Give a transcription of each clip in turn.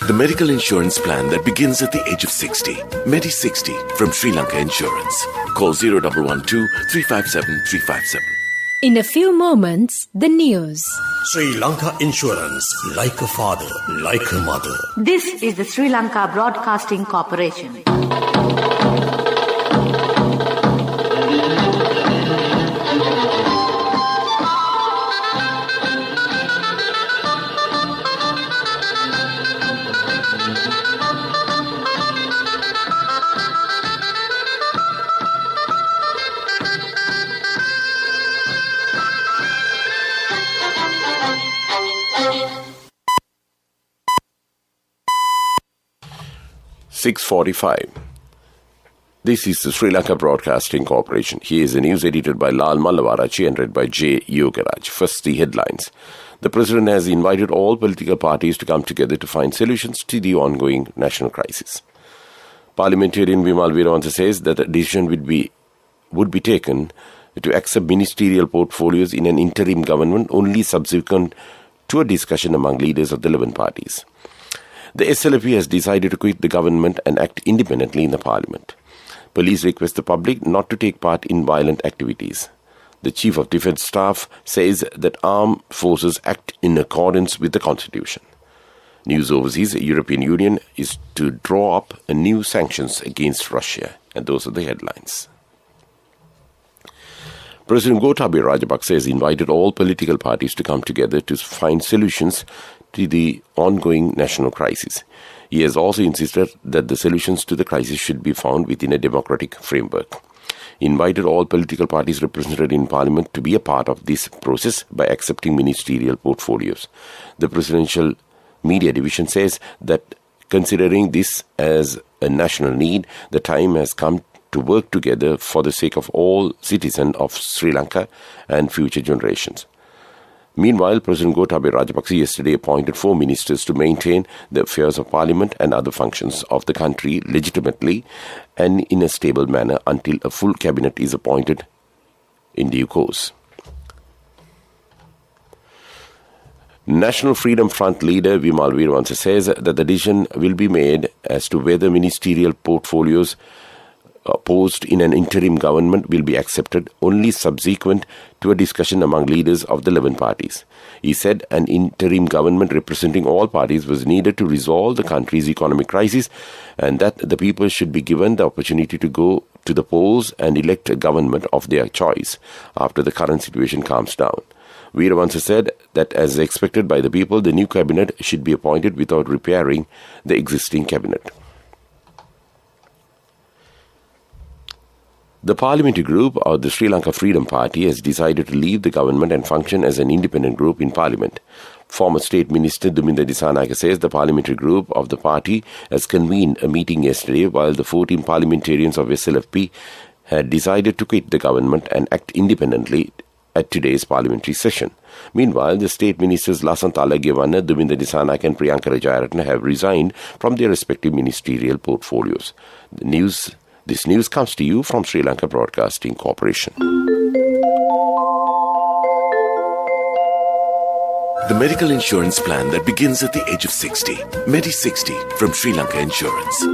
The medical insurance plan that begins at the age of 60. Medi 60 from Sri Lanka Insurance. Call 0112 357 357. In a few moments, the news. Sri Lanka Insurance, like a father, like a mother. This is the Sri Lanka Broadcasting Corporation. .45. This is the Sri Lanka Broadcasting Corporation. Here is the news edited by Lal Mallavarachi and read by J. Yogaraj. First, the headlines. The President has invited all political parties to come together to find solutions to the ongoing national crisis. Parliamentarian Vimal Weerawansa says that a decision would be taken to accept ministerial portfolios in an interim government only subsequent to a discussion among leaders of the 11 parties. The SLP has decided to quit the government and act independently in the parliament. Police request the public not to take part in violent activities. The Chief of Defence Staff says that armed forces act in accordance with the Constitution. News overseas, the European Union is to draw up a new sanctions against Russia. And those are the headlines. President Gotabaya Rajapaksa has invited all political parties to come together to find solutions to the ongoing national crisis. He has also insisted that the solutions to the crisis should be found within a democratic framework. He invited all political parties represented in Parliament to be a part of this process by accepting ministerial portfolios. The Presidential Media Division says that considering this as a national need, the time has come to work together for the sake of all citizens of Sri Lanka and future generations. Meanwhile, President Gotabaya Rajapaksa yesterday appointed 4 ministers to maintain the affairs of Parliament and other functions of the country legitimately and in a stable manner until a full cabinet is appointed in due course. National Freedom Front leader Vimal Weerawansa says that the decision will be made as to whether ministerial portfolios posed in an interim government will be accepted only subsequent to a discussion among leaders of the 11 parties. He said an interim government representing all parties was needed to resolve the country's economic crisis and that the people should be given the opportunity to go to the polls and elect a government of their choice after the current situation calms down. Weerawansa said that as expected by the people, the new cabinet should be appointed without repairing the existing cabinet. The parliamentary group of the Sri Lanka Freedom Party has decided to leave the government and function as an independent group in parliament. Former State Minister Duminda Dissanayake says the parliamentary group of the party has convened a meeting yesterday while the 14 parliamentarians of SLFP had decided to quit the government and act independently at today's parliamentary session. Meanwhile, the state ministers Lasantha Alagiyawanna, Duminda Dissanayake and Priyanka Rajaratne have resigned from their respective ministerial portfolios. This news comes to you from Sri Lanka Broadcasting Corporation. The medical insurance plan that begins at the age of 60. Medi 60 from Sri Lanka Insurance.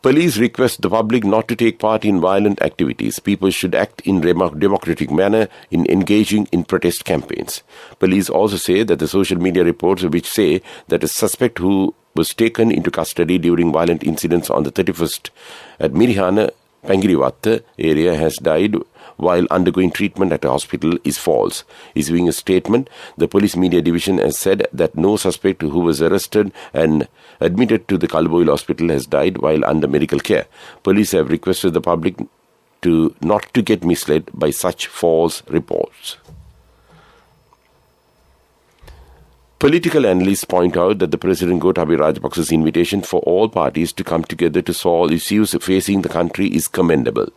Police request the public not to take part in violent activities. People should act in democratic manner in engaging in protest campaigns. Police also say that the social media reports which say that a suspect who was taken into custody during violent incidents on the 31st at Mirihana, Pangiriwatta area has died while undergoing treatment at a hospital is false. Issuing a statement, the police media division has said that no suspect who was arrested and admitted to the Kalboil hospital has died while under medical care. Police have requested the public not to get misled by such false reports. Political analysts point out that the President Gotabaya Rajapaksa's invitation for all parties to come together to solve issues facing the country is commendable.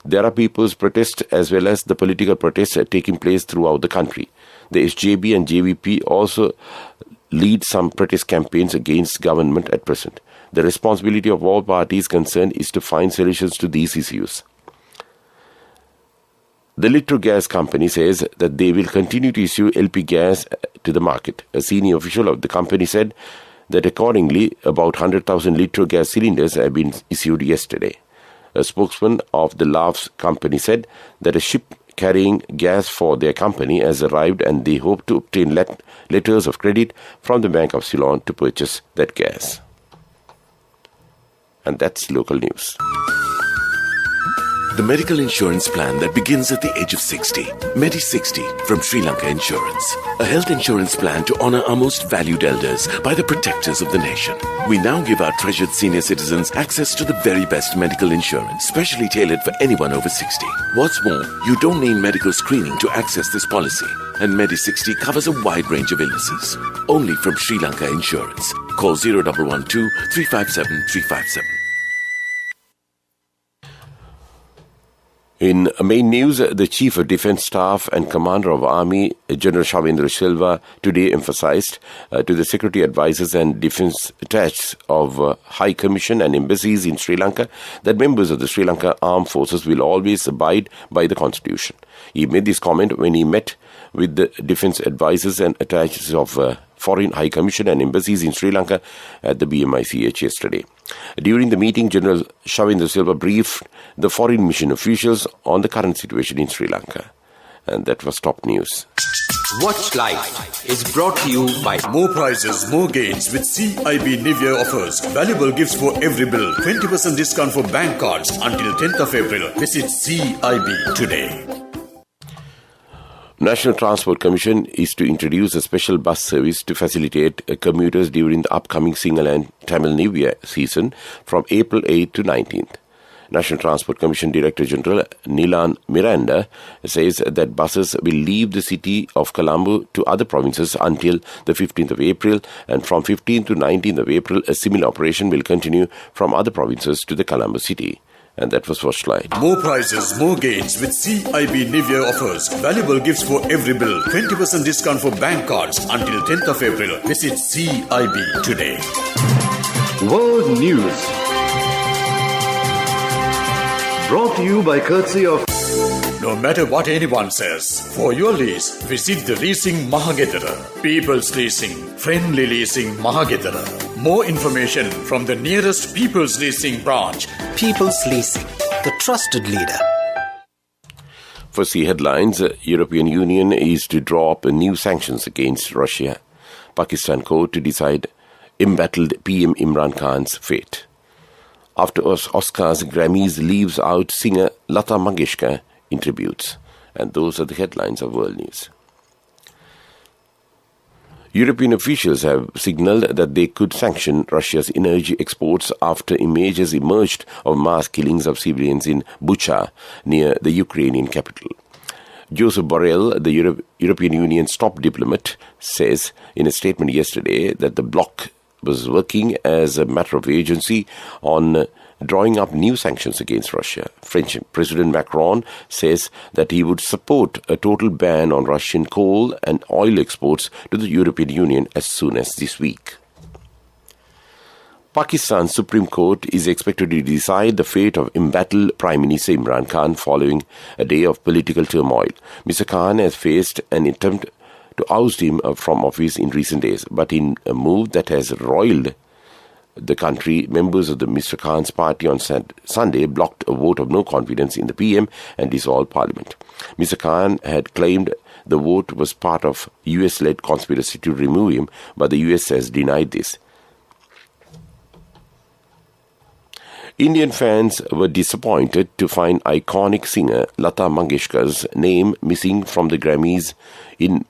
There are people's protests as well as the political protests taking place throughout the country. The SJB and JVP also lead some protest campaigns against government at present. The responsibility of all parties concerned is to find solutions to these issues. The Litro Gas company says that they will continue to issue LP gas to the market. A senior official of the company said that accordingly, about 100,000 Litro gas cylinders have been issued yesterday. A spokesman of the LAVS company said that a ship carrying gas for their company has arrived and they hope to obtain letters of credit from the Bank of Ceylon to purchase that gas. And that's local news. The medical insurance plan that begins at the age of 60. Medi60 from Sri Lanka Insurance. A health insurance plan to honor our most valued elders by the protectors of the nation. We now give our treasured senior citizens access to the very best medical insurance, specially tailored for anyone over 60. What's more, you don't need medical screening to access this policy. And Medi60 covers a wide range of illnesses. Only from Sri Lanka Insurance. Call 0112 357 357. In main news, the Chief of Defence Staff and Commander of Army, General Shavendra Silva, today emphasized to the security advisors and defence attachés of High Commission and embassies in Sri Lanka that members of the Sri Lanka Armed Forces will always abide by the Constitution. He made this comment when he met with the defence advisors and attachés of Foreign High Commission and embassies in Sri Lanka at the BMICH yesterday. During the meeting, General Shavendra Silva briefed the foreign mission officials on the current situation in Sri Lanka. And that was top news. Watch Live is brought to you by More Prizes, More Gains with CIB New Year offers. Valuable gifts for every bill. 20% discount for bank cards until 10th of April. Visit CIB today. National Transport Commission is to introduce a special bus service to facilitate commuters during the upcoming Sinhala and Tamil New Year season from April 8th to 19th. National Transport Commission Director General Nilan Miranda says that buses will leave the city of Colombo to other provinces until the 15th of April, and from 15th to 19th of April, a similar operation will continue from other provinces to the Colombo city. And that was Watch Live. More prizes, more gains with CIB New Year offers. Valuable gifts for every bill. 20% discount for bank cards until 10th of April. Visit CIB today. World News. Brought to you by courtesy of... No matter what anyone says, for your lease, visit the Leasing Mahagedara. People's Leasing, friendly leasing Mahagedara. More information from the nearest People's Leasing branch. People's Leasing, the trusted leader. First, the headlines. European Union is to draw up new sanctions against Russia. Pakistan court to decide embattled PM Imran Khan's fate. After Oscars, Grammys leaves out singer Lata Mangeshkars in tributes. And those are the headlines of World News. European officials have signalled that they could sanction Russia's energy exports after images emerged of mass killings of civilians in Bucha, near the Ukrainian capital. Joseph Borrell, the European Union's top diplomat, says in a statement yesterday that the bloc was working as a matter of urgency on drawing up new sanctions against Russia. French President Macron says that he would support a total ban on Russian coal and oil exports to the European Union as soon as this week. Pakistan's Supreme Court is expected to decide the fate of embattled Prime Minister Imran Khan following a day of political turmoil. Mr. Khan has faced an attempt to oust him from office in recent days, but in a move that has roiled the country, members of the Mr. Khan's party on Sunday blocked a vote of no confidence in the PM and dissolved parliament. Mr. Khan had claimed the vote was part of US-led conspiracy to remove him, but the US has denied this. Indian fans were disappointed to find iconic singer Lata Mangeshkar's name missing from the Grammys in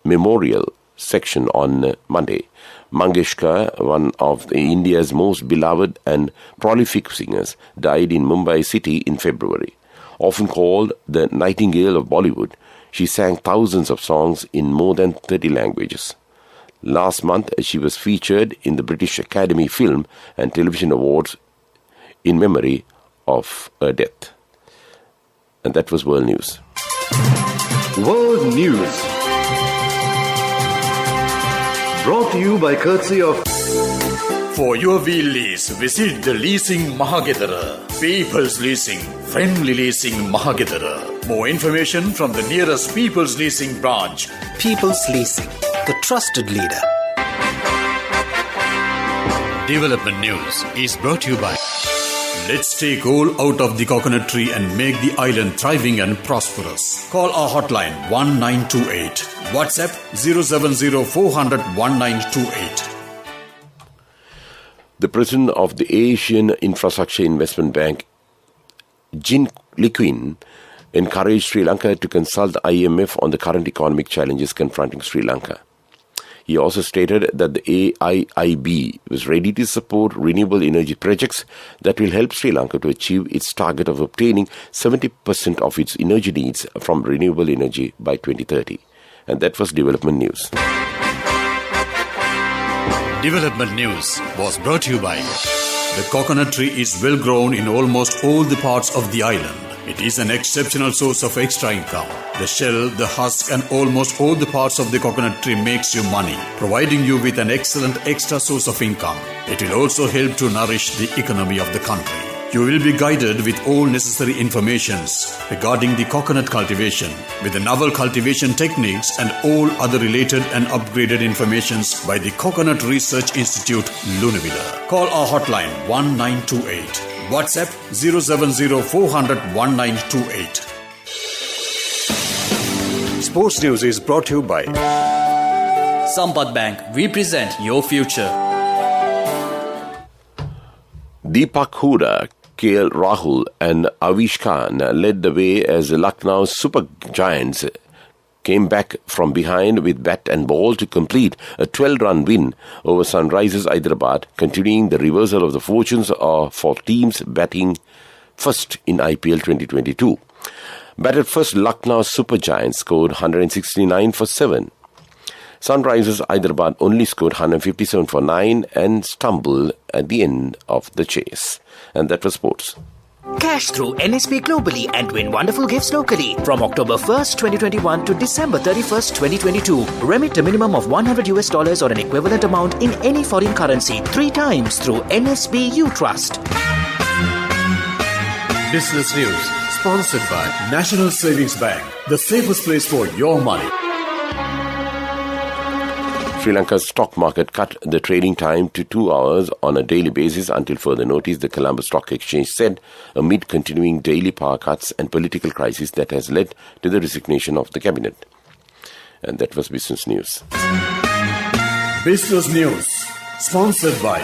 memorial section on Monday. Mangeshkar, one of India's most beloved and prolific singers, died in Mumbai city in February. Often called the Nightingale of Bollywood, she sang thousands of songs in more than 30 languages. Last month, she was featured in the British Academy Film and Television Awards in memory of her death. And that was World News. World News. Brought to you by courtesy of For your wheel lease, visit the Leasing Mahagedara. People's Leasing, friendly leasing Mahagedara. More information from the nearest People's Leasing branch. People's Leasing, the trusted leader. Development News is brought to you by Let's take all out of the coconut tree and make the island thriving and prosperous. Call our hotline 1928. WhatsApp 070 400 1928. The president of the Asian Infrastructure Investment Bank, Jin Liquin, encouraged Sri Lanka to consult the IMF on the current economic challenges confronting Sri Lanka. He also stated that the AIIB was ready to support renewable energy projects that will help Sri Lanka to achieve its target of obtaining 70% of its energy needs from renewable energy by 2030. And that was Development News. Development News was brought to you by the coconut tree is well grown in almost all the parts of the island. It is an exceptional source of extra income. The shell, the husk and almost all the parts of the coconut tree makes you money, providing you with an excellent extra source of income. It will also help to nourish the economy of the country. You will be guided with all necessary informations regarding the coconut cultivation, with the novel cultivation techniques and all other related and upgraded informations by the Coconut Research Institute, Lunavilla. Call our hotline 1928. WhatsApp 070 400 1928. Sports News is brought to you by Sampath Bank. We present your future. Deepak Hooda, KL Rahul and Avish Khan led the way as the Lucknow Super Giants came back from behind with bat and ball to complete a 12-run win over Sunrisers Hyderabad, continuing the reversal of the fortunes for teams batting first in IPL 2022. Batted first, Lucknow Super Giants scored 169 for 7. Sunrisers Hyderabad only scored 157 for 9 and stumbled at the end of the chase. And that was sports. Cash through NSP globally and win wonderful gifts locally. From October 1st, 2021 to December 31st, 2022. Remit a minimum of $100 or an equivalent amount in any foreign currency 3 times through NSB U Trust. Business News, sponsored by National Savings Bank, the safest place for your money. Sri Lanka's stock market cut the trading time to 2 hours on a daily basis until further notice, the Colombo Stock Exchange said, amid continuing daily power cuts and political crisis that has led to the resignation of the cabinet. And that was Business News. Business News, sponsored by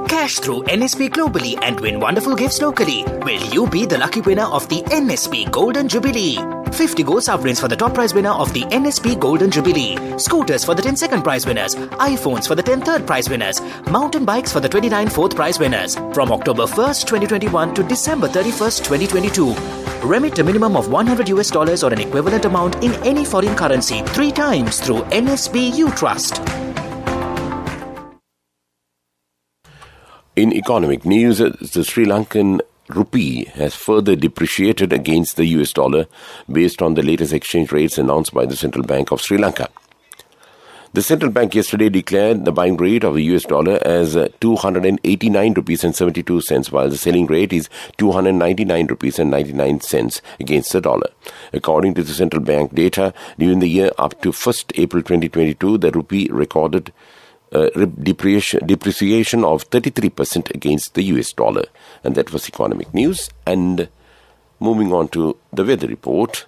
Cash through NSP globally and win wonderful gifts locally. Will you be the lucky winner of the NSP Golden Jubilee? 50 gold sovereigns for the top prize winner of the NSP Golden Jubilee. Scooters for the 10 second prize winners. iPhones for the 10 third prize winners. Mountain bikes for the 29 fourth prize winners. From October 1st, 2021 to December 31st, 2022. Remit a minimum of $100 or an equivalent amount in any foreign currency 3 times through NSB U Trust. In economic news, the Sri Lankan rupee has further depreciated against the US dollar based on the latest exchange rates announced by the Central Bank of Sri Lanka. The central bank yesterday declared the buying rate of the US dollar as 289 rupees and 72 cents, while the selling rate is 299 rupees and 99 cents against the dollar. According to the central bank data, during the year up to 1st April 2022, the rupee recorded depreciation of 33% against the US dollar. And that was economic news. And moving on to the weather report.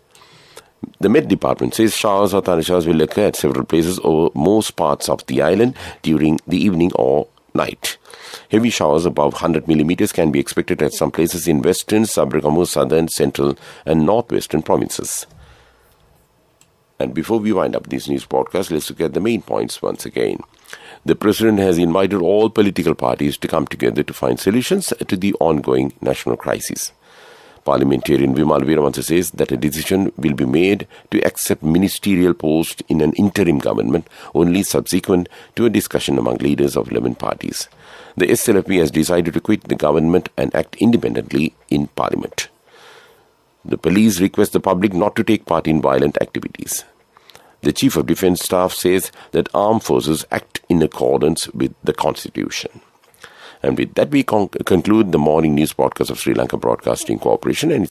The Met Department says showers or thundershowers will occur at several places over most parts of the island during the evening or night. Heavy showers above 100 millimeters can be expected at some places in western, sub-Brigamo, southern, central and northwestern provinces. And before we wind up this news broadcast, let's look at the main points once again. The President has invited all political parties to come together to find solutions to the ongoing national crisis. Parliamentarian Vimal Veeramansa says that a decision will be made to accept ministerial posts in an interim government only subsequent to a discussion among leaders of 11 parties. The SLFP has decided to quit the government and act independently in Parliament. The police request the public not to take part in violent activities. The Chief of Defence Staff says that armed forces act in accordance with the Constitution. And with that, we conclude the morning news podcast of Sri Lanka Broadcasting Corporation. And